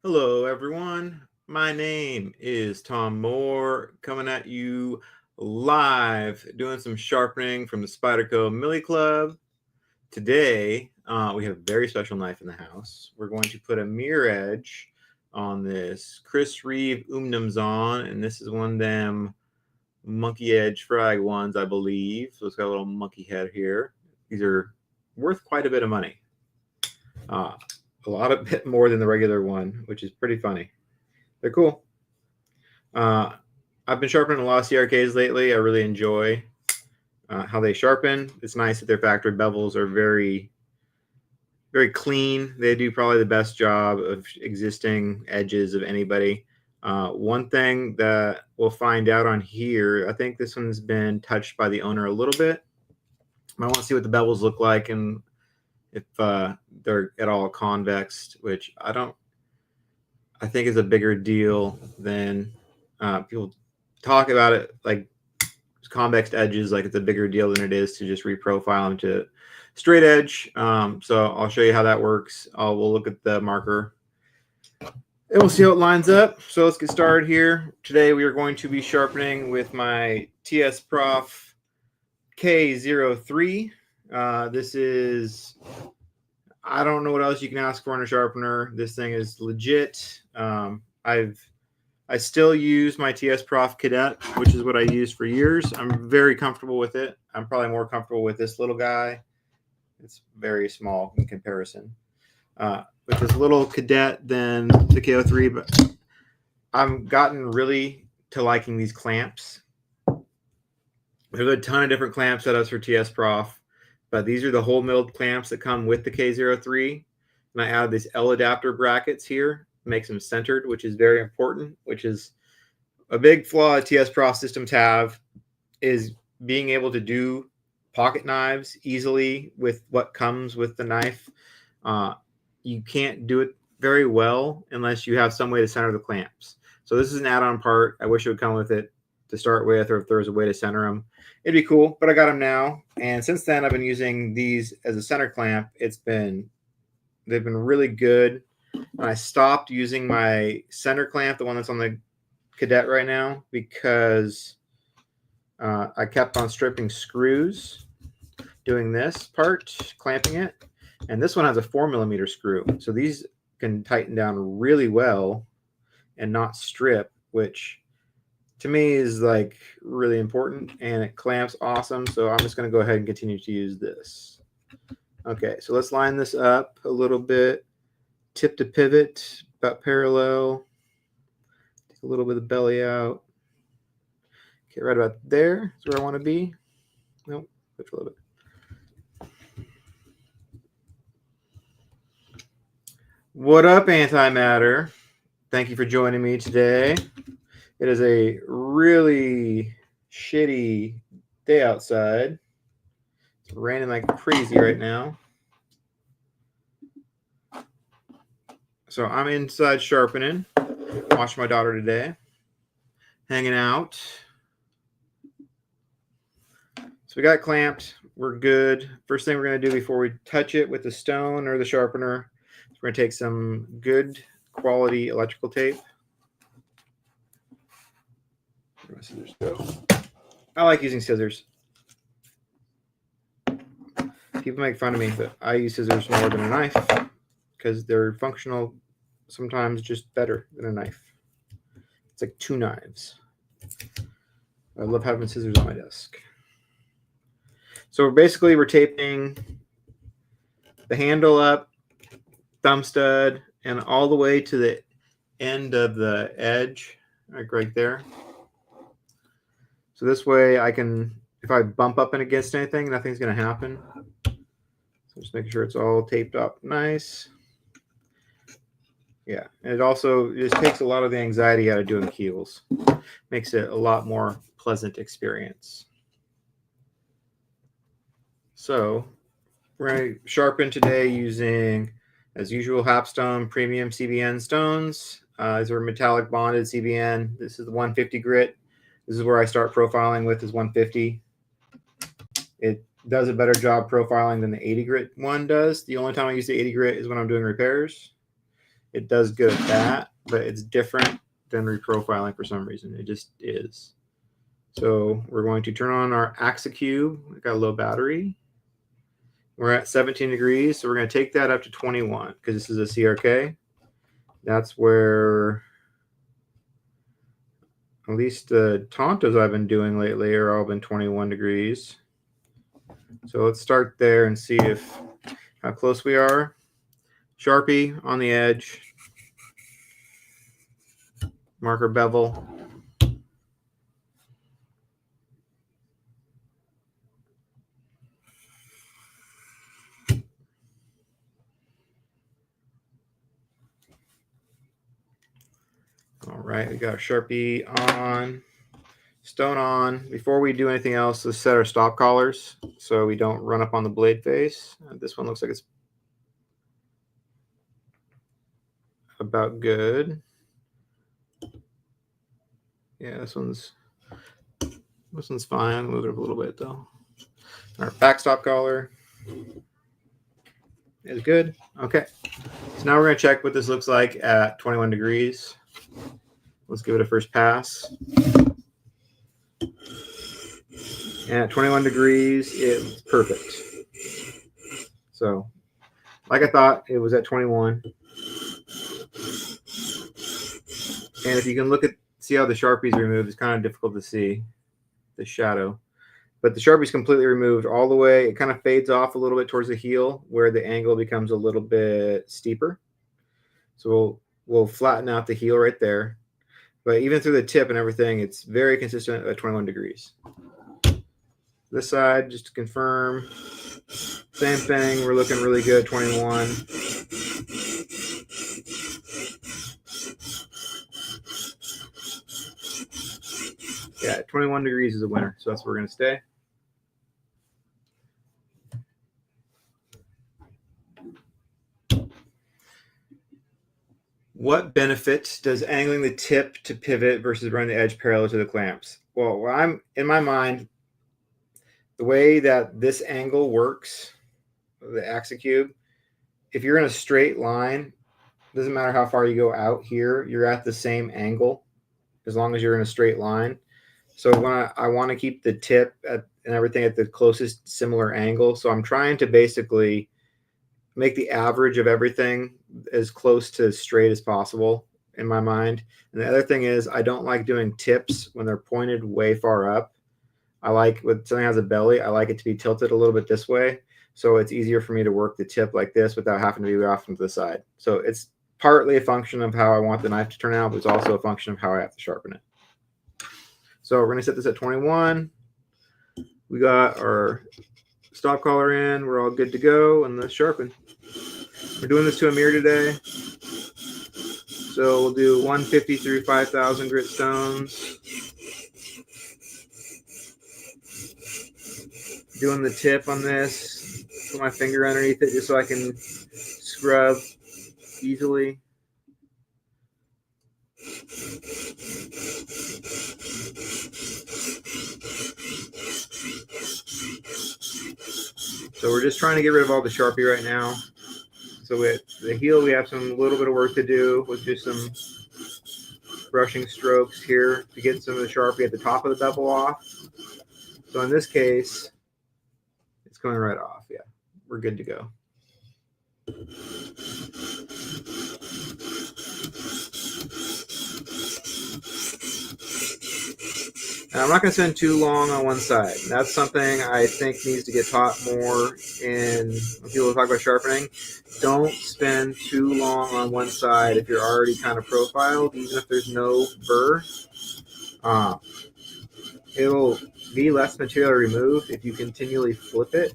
Hello, everyone. My name is Tom Moore, coming at you live, doing some sharpening from the Spyderco Millie Club. Today, we have a very special knife in the house. We're going to put a mirror edge on this Reeve Umnumzaan, and this is one of them monkey edge frag ones, I believe. So it's got a little monkey head here. These are worth quite a bit of money. A bit more than the regular one, which is pretty funny. They're cool. I've been sharpening a lot of CRKs lately. I really enjoy how they sharpen. It's nice that their factory bevels are very, very clean. They do probably the best job of existing edges of anybody. One thing that we'll find out on here, I think this one's been touched by the owner a little bit. I want to see what the bevels look like and if they're at all convex, which I think is a bigger deal than people talk about it, like convex edges, like it's a bigger deal than it is to just reprofile them to straight edge. So I'll show you how that works. We'll look at the marker and we'll see how it lines up. So let's get started here. Today we are going to be sharpening with my TSProf K03. This is, I don't know what else you can ask for in a sharpener. This thing is legit. I still use my TSProf Cadet, which is what I used for years. I'm very comfortable with it. I'm probably more comfortable with this little guy. It's very small in comparison. With this little Cadet than the K03, but I've gotten really to liking these clamps. There's a ton of different clamp setups for TSProf, but these are the whole milled clamps that come with the K03. And I added these L adapter brackets here, makes them centered, which is very important, which is a big flaw TSProf systems have, is being able to do pocket knives easily with what comes with the knife. You can't do it very well unless you have some way to center the clamps. So this is an add-on part. I wish it would come with it to start with, or if there was a way to center them, it'd be cool, but I got them now. And since then I've been using these as a center clamp. They've been really good. And I stopped using my center clamp, the one that's on the Cadet right now, because I kept on stripping screws doing this part, clamping it. And this one has a 4mm screw. So these can tighten down really well and not strip, which to me is like really important, and it clamps awesome. So I'm just going to go ahead and continue to use this. Okay, so let's line this up a little bit. Tip to pivot, about parallel. Take a little bit of the belly out. Okay, right about there is where I want to be. Nope, push a little bit. What up, antimatter? Thank you for joining me today. It is a really shitty day outside. It's raining like crazy right now. So I'm inside sharpening. Watching my daughter today. Hanging out. So we got clamped. We're good. First thing we're going to do before we touch it with the stone or the sharpener is we're going to take some good quality electrical tape. Where my scissors go? I like using scissors. People make fun of me, but I use scissors more than a knife because they're functional, sometimes just better than a knife. It's like two knives. I love having scissors on my desk. So we're taping the handle up, thumb stud, and all the way to the end of the edge, like right there. So this way I can, if I bump up and against anything, nothing's going to happen. So just making sure it's all taped up nice. Yeah, and it also just takes a lot of the anxiety out of doing keels. Makes it a lot more pleasant experience. So we're going to sharpen today using, as usual, Hapstone Premium CBN stones. These are metallic bonded CBN. This is the 150 grit. This is where I start profiling with, is 150. It does a better job profiling than the 80 grit one does. The only time I use the 80 grit is when I'm doing repairs. It does good at that, but it's different than reprofiling for some reason. It just is. So we're going to turn on our Axicube. We've got a low battery. We're at 17 degrees, so we're going to take that up to 21 because this is a CRK. That's where at least the Tontos I've been doing lately are all been 21 degrees. So let's start there and see how close we are. Sharpie on the edge. Marker bevel. All right, we got our Sharpie on, stone on. Before we do anything else, let's set our stop collars so we don't run up on the blade face. This one looks like it's about good. Yeah, this one's fine. Move it up a little bit though. Our back stop collar is good. Okay, so now we're going to check what this looks like at 21 degrees. Let's give it a first pass. And at 21 degrees, it's perfect. So, like I thought, it was at 21. And if you can see how the Sharpie's removed, it's kind of difficult to see the shadow. But the Sharpie's completely removed all the way. It kind of fades off a little bit towards the heel where the angle becomes a little bit steeper. So we'll flatten out the heel right there. But even through the tip and everything, it's very consistent at 21 degrees. This side, just to confirm, same thing. We're looking really good, 21. Yeah, 21 degrees is a winner, so that's where we're going to stay. What benefit does angling the tip to pivot versus running the edge parallel to the clamps? Well, I'm in my mind, the way that this angle works, the Axicube, if you're in a straight line, doesn't matter how far you go out here, you're at the same angle as long as you're in a straight line. So when I want to keep the tip and everything at the closest similar angle, so I'm trying to basically make the average of everything as close to straight as possible in my mind. And the other thing is I don't like doing tips when they're pointed way far up. I like when something has a belly, I like it to be tilted a little bit this way. So it's easier for me to work the tip like this without having to be off to the side. So it's partly a function of how I want the knife to turn out, but it's also a function of how I have to sharpen it. So we're going to set this at 21. We got our stop collar in. We're all good to go. And let's sharpen. We're doing this to a mirror today. So we'll do 150 through 5,000 grit stones. Doing the tip on this. Put my finger underneath it just so I can scrub easily. So we're just trying to get rid of all the Sharpie right now. So with the heel, we have some little bit of work to do with just some brushing strokes here to get some of the Sharpie at the top of the bevel off. So in this case, it's going right off. Yeah, we're good to go. And I'm not going to spend too long on one side. That's something I think needs to get taught more when people talk about sharpening. Don't spend too long on one side if you're already kind of profiled, even if there's no burr. It'll be less material removed if you continually flip it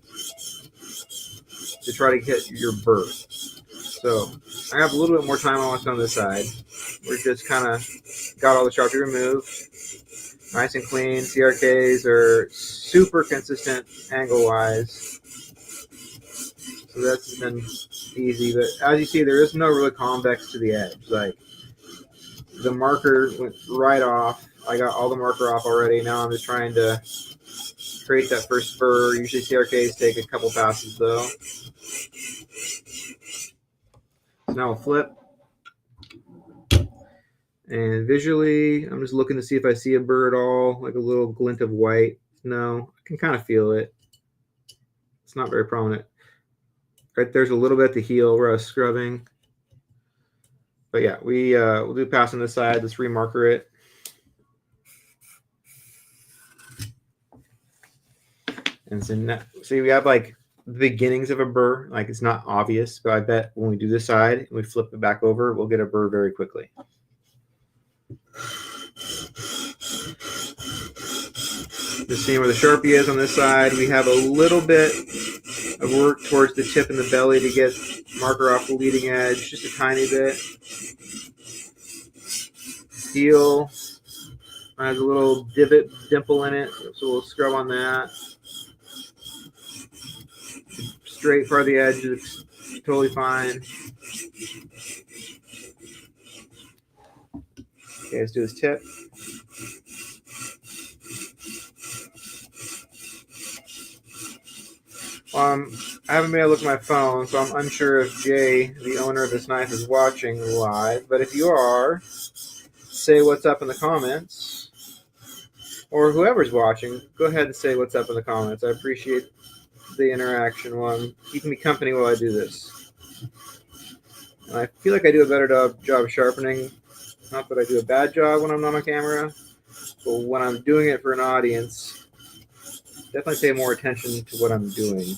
to try to get your burr. So I have a little bit more time on this side. We're just kind of got all the Sharpie removed. Nice and clean. CRKs are super consistent angle-wise. So that's been easy. But as you see, there is no really convex to the edge. Like, the marker went right off. I got all the marker off already. Now I'm just trying to create that first burr. Usually CRKs take a couple passes, though. So now we'll flip. And visually, I'm just looking to see if I see a burr at all, like a little glint of white. No, I can kind of feel it. It's not very prominent. Right there's a little bit at the heel where I was scrubbing. But yeah, we'll do pass on this side. Let's remarker it. And so now, see, we have like the beginnings of a burr. Like it's not obvious, but I bet when we do this side and we flip it back over, we'll get a burr very quickly. Just seeing where the Sharpie is on this side. We have a little bit of work towards the tip and the belly to get marker off the leading edge, just a tiny bit. Heel has a little divot, dimple in it, so we'll scrub on that. Straight part of the edge is totally fine. Okay, let's do this tip. I haven't been able to look at my phone, so I'm unsure if Jay, the owner of this knife, is watching live. But if you are, say what's up in the comments. Or whoever's watching, go ahead and say what's up in the comments. I appreciate the interaction while I'm keeping me company while I do this. And I feel like I do a better job sharpening. Not that I do a bad job when I'm not on camera, but when I'm doing it for an audience, definitely pay more attention to what I'm doing,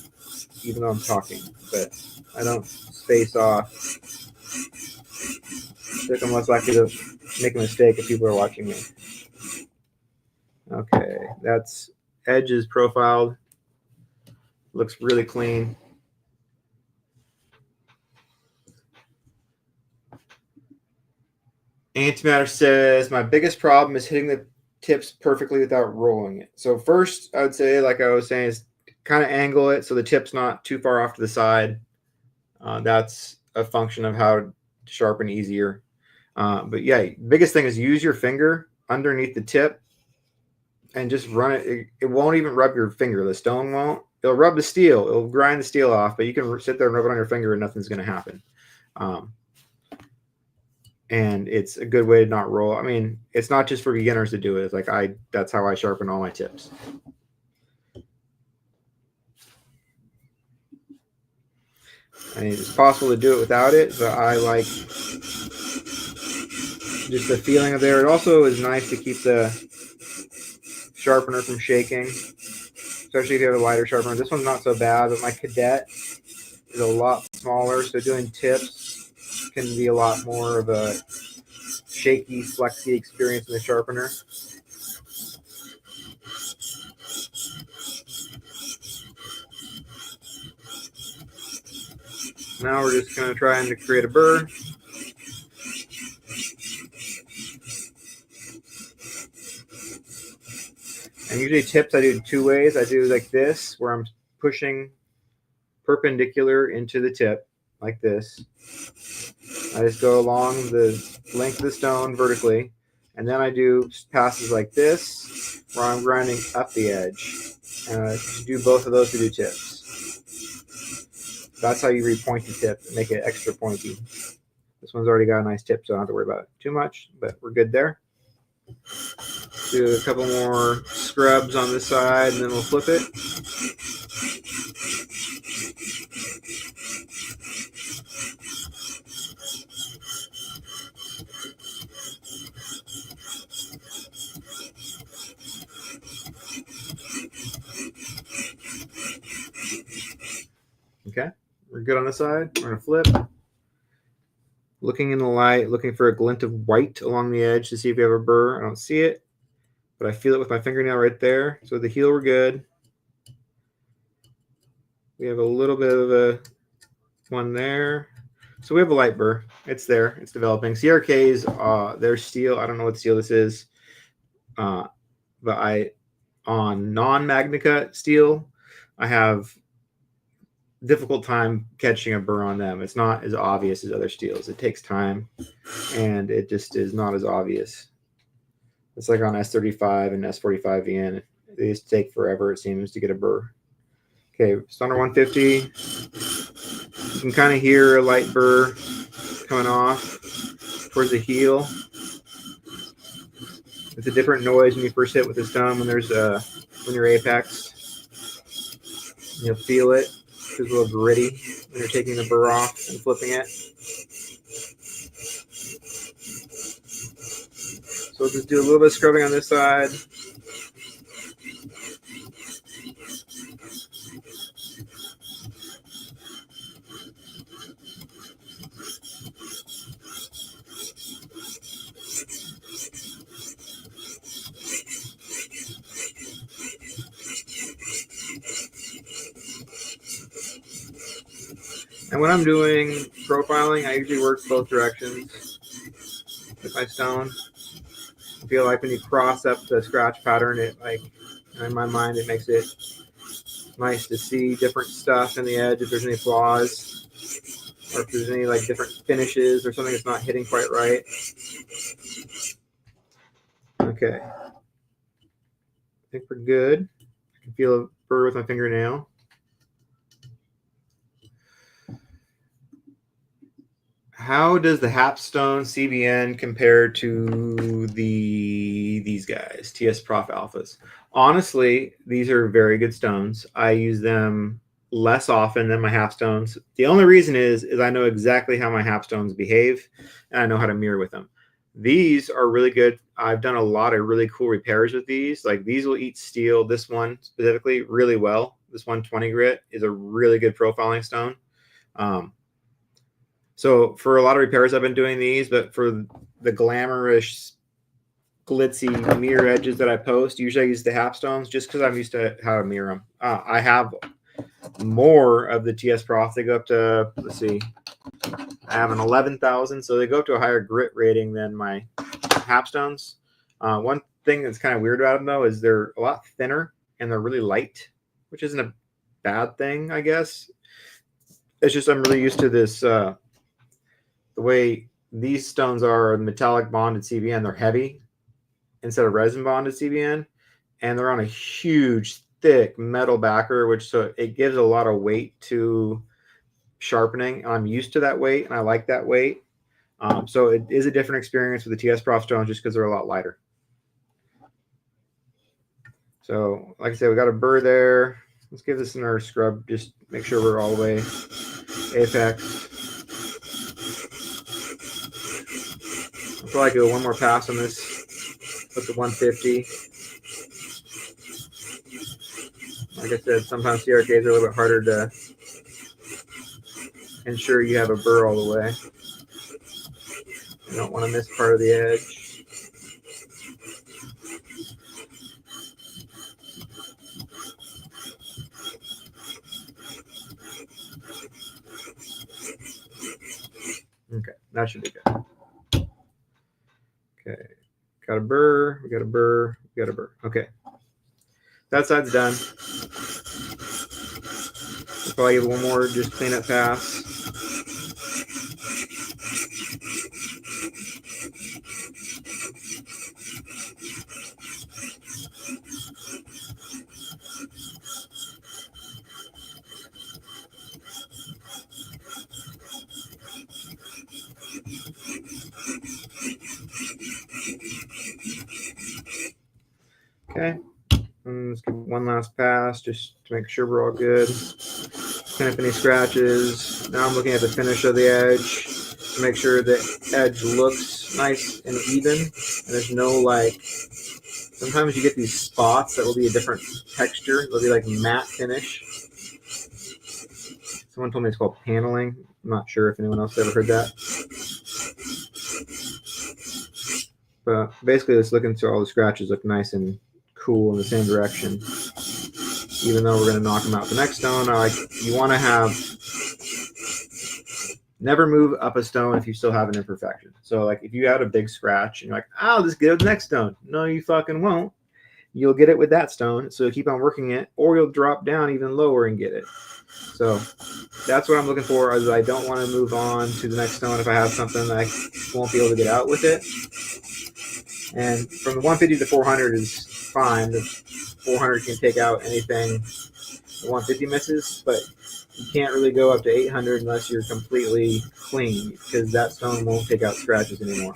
even though I'm talking. But I don't space off. I think I'm less likely to make a mistake if people are watching me. Okay, that's edge is profiled. Looks really clean. Antimatter says, my biggest problem is hitting the tips perfectly without rolling it. So first, I would say, like I was saying, is kind of angle it so the tip's not too far off to the side. That's a function of how to sharpen easier. But yeah, biggest thing is use your finger underneath the tip and just run it. It won't even rub your finger. The stone won't. It'll rub the steel. It'll grind the steel off, but you can sit there and rub it on your finger and nothing's going to happen. And it's a good way to not roll. I mean, it's not just for beginners to do it. It's like that's how I sharpen all my tips. I mean, it's possible to do it without it, but I like just the feeling of there. It also is nice to keep the sharpener from shaking, especially if you have a lighter sharpener. This one's not so bad, but my Cadet is a lot smaller, so doing tips can be a lot more of a shaky, flexy experience in the sharpener. Now we're just going to try to create a burr. And usually tips I do two ways. I do like this, where I'm pushing perpendicular into the tip, like this. I just go along the length of the stone vertically. And then I do passes like this, where I'm grinding up the edge. And to do both of those to do tips. That's how you repoint the tip and make it extra pointy. This one's already got a nice tip, so I don't have to worry about it too much, but we're good there. Do a couple more scrubs on this side, and then we'll flip it. Okay, we're good on this side. We're going to flip. Looking in the light, looking for a glint of white along the edge to see if we have a burr. I don't see it, but I feel it with my fingernail right there. So the heel, we're good. We have a little bit of a one there. So we have a light burr. It's there. It's developing. CRKs, they're steel. I don't know what steel this is, but on non-Magnica steel, I have difficult time catching a burr on them. It's not as obvious as other steels. It takes time, and it just is not as obvious. It's like on S35 and S45 VN. They just take forever, it seems, to get a burr. Okay, Stunner 150. You can kind of hear a light burr coming off towards the heel. It's a different noise when you first hit with the stone when there's when you're apexed. You'll feel it. It's a little gritty when you're taking the burr off and flipping it. So we'll just do a little bit of scrubbing on this side. And when I'm doing profiling, I usually work both directions with my stone. I feel like when you cross up the scratch pattern, it like, in my mind, it makes it nice to see different stuff in the edge if there's any flaws, or if there's any like different finishes or something that's not hitting quite right. Okay. I think we're good. I can feel a burr with my fingernail. How does the Hapstone CBN compare to these guys, TSProf Alphas? Honestly, these are very good stones. I use them less often than my Hapstones. The only reason is I know exactly how my Hapstones behave, and I know how to mirror with them. These are really good. I've done a lot of really cool repairs with these. Like these will eat steel. This one specifically really well. This 120 grit is a really good profiling stone. So for a lot of repairs, I've been doing these, but for the glamorous, glitzy mirror edges that I post, usually I use the Hapstones just because I'm used to how to mirror them. I have more of the TSProf. They go up to, let's see, I have an 11,000, so they go up to a higher grit rating than my Hapstones. One thing that's kind of weird about them, though, is they're a lot thinner and they're really light, which isn't a bad thing, I guess. It's just I'm really used to this... the way these stones are metallic bonded CBN, they're heavy instead of resin bonded CBN, and they're on a huge, thick metal backer, which so it gives a lot of weight to sharpening. I'm used to that weight, and I like that weight. So it is a different experience with the TSProf stones just because they're a lot lighter. So, like I said, we got a burr there. Let's give this another scrub. Just make sure we're all the way apex. I'll probably go one more pass on this with the 150. Like I said, sometimes CRKs are a little bit harder to ensure you have a burr all the way. You don't want to miss part of the edge. Okay, that should be good. Okay, got a burr, we got a burr, we got a burr. Okay, that side's done. I'll probably give one more just cleanup pass. Okay, and let's give one last pass just to make sure we're all good. Clean up any scratches. Now I'm looking at the finish of the edge to make sure the edge looks nice and even, and there's no like, sometimes you get these spots that will be a different texture. It'll be like matte finish. Someone told me it's called paneling. I'm not sure if anyone else ever heard that. But basically, it's looking so all the scratches look nice and cool in the same direction. Even though we're going to knock them out the next stone, you want to have, never move up a stone if you still have an imperfection. So like if you had a big scratch and you're like, I'll just get it with the next stone. No, you fucking won't. You'll get it with that stone. So keep on working it, or you'll drop down even lower and get it. So that's what I'm looking for, is I don't want to move on to the next stone if I have something that I won't be able to get out with it. And from the 150 to 400 is fine. The 400 can take out anything the 150 misses, but you can't really go up to 800 unless you're completely clean, because that stone won't take out scratches anymore.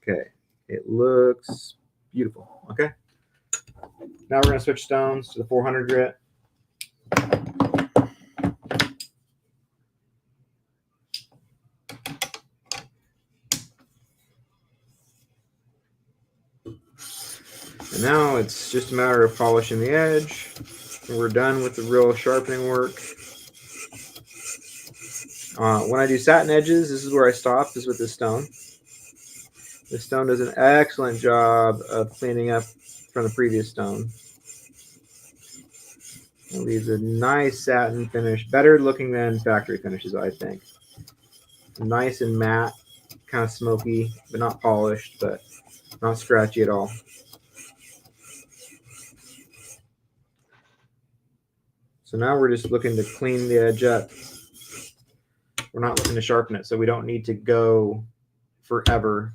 Okay, it looks beautiful. Okay, now we're going to switch stones to the 400 grit. And now it's just a matter of polishing the edge. And we're done with the real sharpening work. When I do satin edges, this is where I stop, is with this stone. This stone does an excellent job of cleaning up from the previous stone. It leaves a nice satin finish, better looking than factory finishes, I think. Nice and matte, kind of smoky, but not polished, but not scratchy at all. So now we're just looking to clean the edge up. We're not looking to sharpen it, so we don't need to go forever.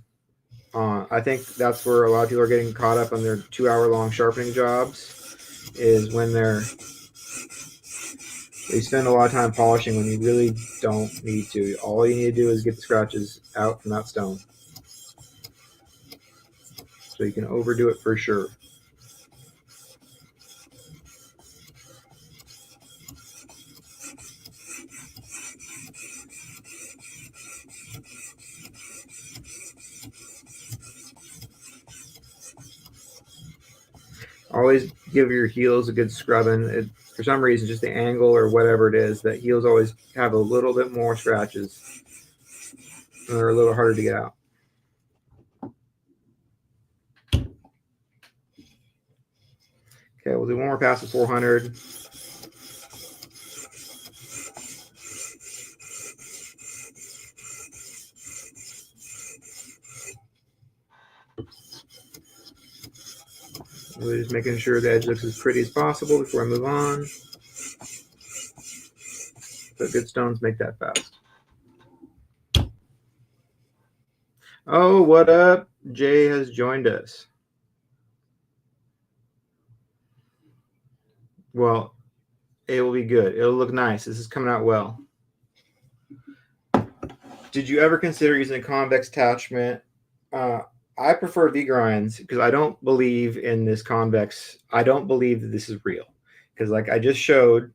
I think that's where a lot of people are getting caught up on their 2-hour-long sharpening jobs, is when they spend a lot of time polishing when you really don't need to. All you need to do is get the scratches out from that stone. So you can overdo it for sure. Always give your heels a good scrubbing. For some reason, just the angle or whatever it is, that heels always have a little bit more scratches. And they're a little harder to get out. Okay, we'll do one more pass of 400. Really just making sure the edge looks as pretty as possible before I move on. But good stones make that fast. Oh, what up? Jay has joined us. Well, it will be good. It'll look nice. This is coming out well. Did you ever consider using a convex attachment? I prefer V-grinds because I don't believe in this convex. I don't believe that this is real. Because like I just showed,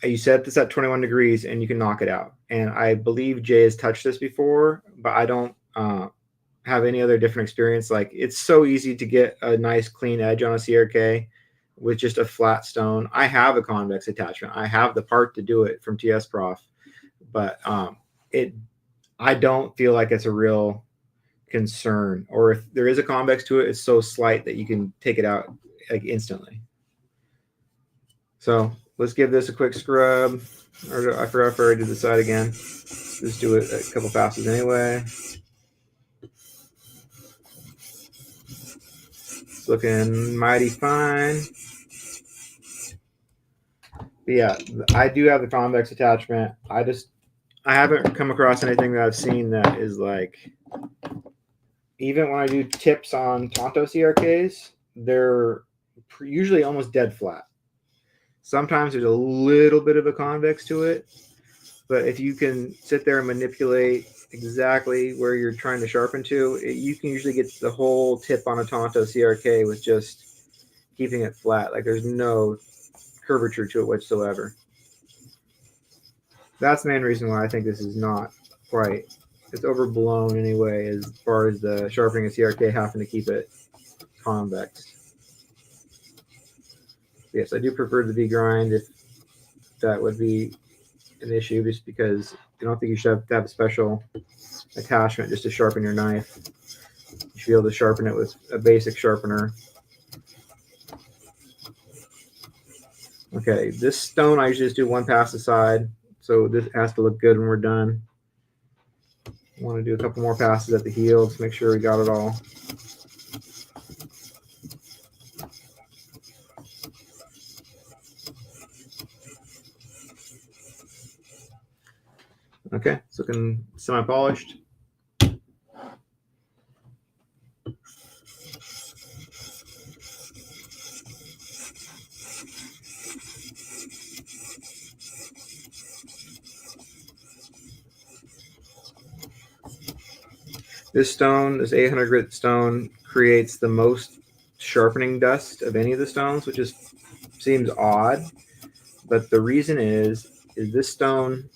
you set this at 21 degrees and you can knock it out. And I believe Jay has touched this before, but I don't have any other different experience. Like it's so easy to get a nice clean edge on a CRK with just a flat stone. I have a convex attachment. I have the part to do it from TSProf, but I don't feel like it's a real concern. Or if there is a convex to it, it's so slight that you can take it out like instantly. So let's give this a quick scrub. Or I forgot if I already did the side again. Just do it a couple passes anyway. It's looking mighty fine. But yeah, I do have the convex attachment. I haven't come across anything that I've seen that is like, even when I do tips on Tonto CRKs, they're usually almost dead flat. Sometimes there's a little bit of a convex to it, but if you can sit there and manipulate exactly where you're trying to sharpen to, you can usually get the whole tip on a Tonto CRK with just keeping it flat. Like there's no curvature to it whatsoever. That's the main reason why I think this is not quite. It's overblown anyway, as far as the sharpening a CRK having to keep it convex. Yes, I do prefer the V-grind if that would be an issue, just because I don't think you should have to have a special attachment just to sharpen your knife. You should be able to sharpen it with a basic sharpener. Okay, this stone I usually just do one pass aside, so this has to look good when we're done. I want to do a couple more passes at the heel to make sure we got it all. Okay, it's looking semi-polished. This stone, this 800 grit stone, creates the most sharpening dust of any of the stones, which seems odd. But the reason is this stone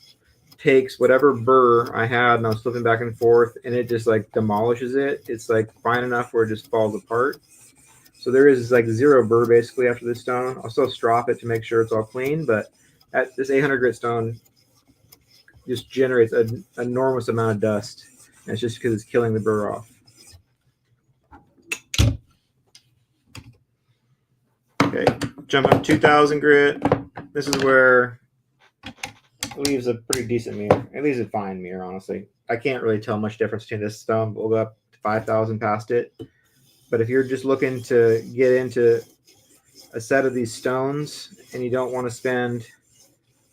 takes whatever burr I had and I was flipping back and forth, and it just like demolishes it. It's like fine enough where it just falls apart. So there is like zero burr basically after this stone. I'll still strop it to make sure it's all clean, but this 800 grit stone just generates an enormous amount of dust. And it's just because it's killing the burr off. Okay, jump up 2000 grit. This is where it leaves a pretty decent mirror. It leaves a fine mirror, honestly. I can't really tell much difference between this stone. We'll go up to 5,000 past it. But if you're just looking to get into a set of these stones and you don't want to spend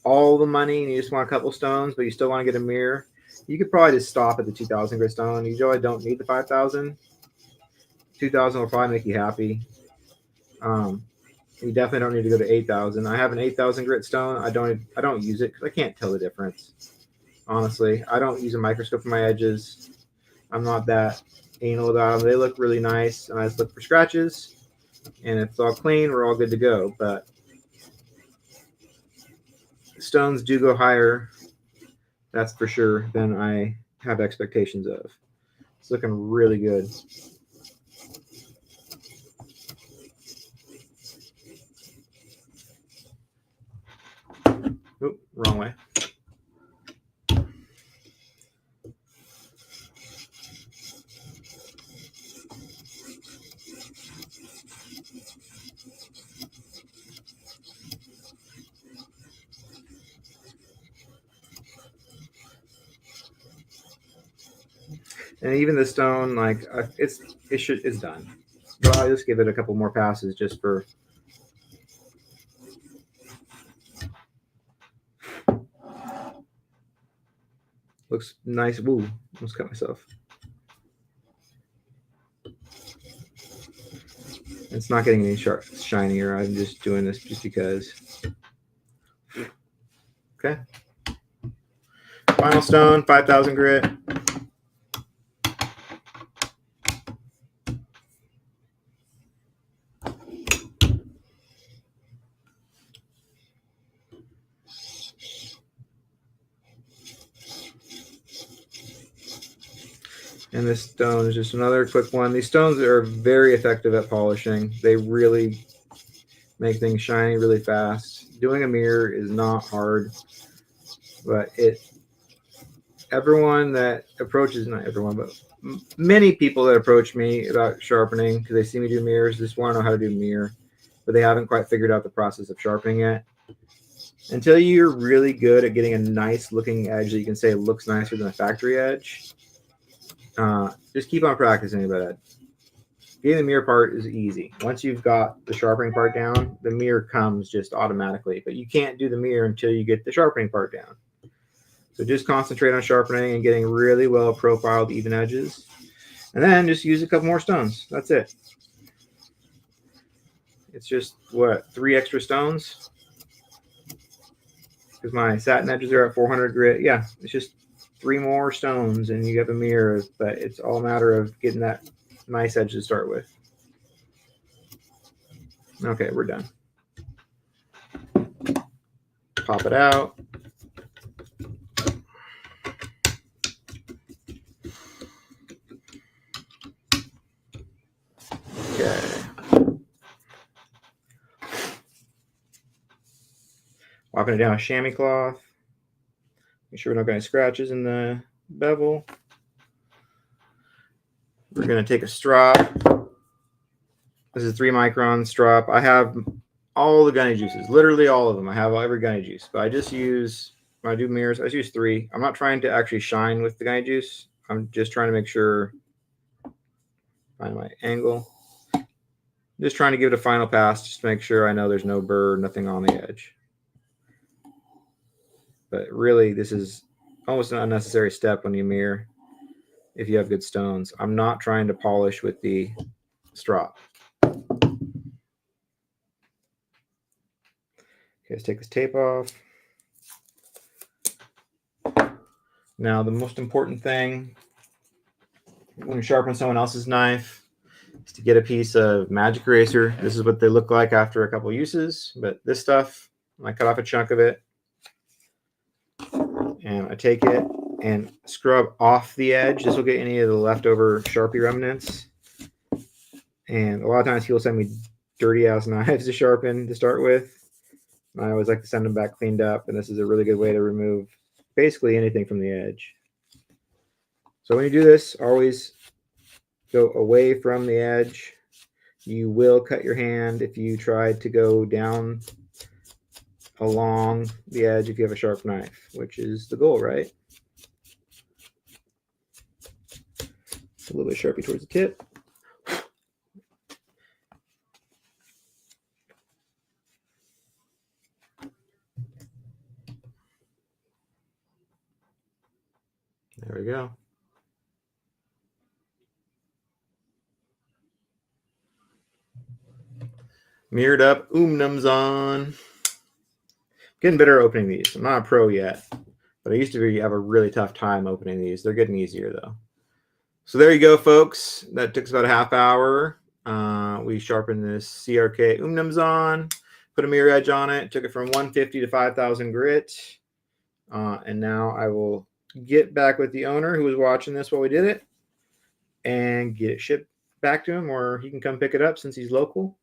all the money and you just want a couple stones, but you still want to get a mirror, you could probably just stop at the 2000 grit stone. You really don't need the 5,000. 2,000 will probably make you happy. You definitely don't need to go to 8,000. I have an 8,000 grit stone. I don't use it because I can't tell the difference. Honestly, I don't use a microscope for my edges. I'm not that anal about them. They look really nice, and I just look for scratches. And if it's all clean, we're all good to go. But stones do go higher, that's for sure, than I have expectations of. It's looking really good. Oop, wrong way. And even the stone, like it's done. But I'll just give it a couple more passes just for. Looks nice. Woo! Almost cut myself. It's not getting any shinier. I'm just doing this just because. Okay. Final stone, 5,000 grit. And this stone is just another quick one. These stones are very effective at polishing. They really make things shiny really fast. Doing a mirror is not hard, but everyone that approaches, not everyone, but many people that approach me about sharpening because they see me do mirrors just want to know how to do mirror, but they haven't quite figured out the process of sharpening yet. Until you're really good at getting a nice looking edge that you can say looks nicer than a factory edge, just keep on practicing. But getting the mirror part is easy. Once you've got the sharpening part down, the mirror comes just automatically. But you can't do the mirror until you get the sharpening part down. So just concentrate on sharpening and getting really well profiled even edges. And then just use a couple more stones. That's it. It's just, what, 3 extra stones? Because my satin edges are at 400 grit. Yeah, it's just 3 more stones and you have a mirror. But it's all a matter of getting that nice edge to start with. Okay, we're done. Pop it out. Okay. Wiping it down with chamois cloth. Make sure we don't got any scratches in the bevel. We're going to take a strop. This is 3-micron strop. I have all the gunny juices, literally all of them. I have every gunny juice, but I just use, when I do mirrors, I just use 3. I'm not trying to actually shine with the gunny juice. I'm just trying to make sure, find my angle. Just trying to give it a final pass, just to make sure I know there's no burr, nothing on the edge. But really, this is almost an unnecessary step when you mirror if you have good stones. I'm not trying to polish with the strop. Okay, let's take this tape off. Now, the most important thing when you sharpen someone else's knife is to get a piece of magic eraser. This is what they look like after a couple uses. But this stuff, I cut off a chunk of it, and I take it and scrub off the edge. This will get any of the leftover Sharpie remnants. And a lot of times people send me dirty ass knives to sharpen to start with. I always like to send them back cleaned up, and this is a really good way to remove basically anything from the edge. So when you do this, always go away from the edge. You will cut your hand if you try to go down along the edge if you have a sharp knife, which is the goal, right? A little bit Sharpie towards the tip. There we go. Mirrored up Umnumzaan. Getting better at opening these. I'm not a pro yet, but I used to have a really tough time opening these. They're getting easier though. So there you go, folks. That took us about a half hour. We sharpened this CRK Umnumzaan, put a mirror edge on it, took it from 150 to 5,000 grit. And now I will get back with the owner who was watching this while we did it and get it shipped back to him, or he can come pick it up since he's local.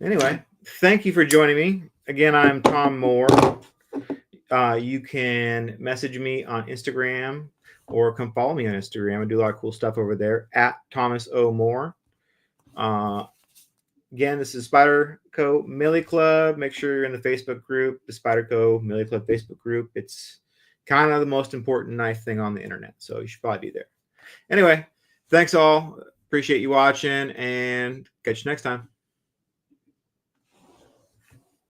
Anyway, thank you for joining me. Again, I'm Tom Moore. You can message me on Instagram or come follow me on Instagram. I do a lot of cool stuff over there at Thomas O. Moore. Again, this is Spyderco Millie Club. Make sure you're in the Facebook group, the Spyderco Millie Club Facebook group. It's kind of the most important knife thing on the internet, so you should probably be there. Anyway, thanks all. Appreciate you watching, and catch you next time.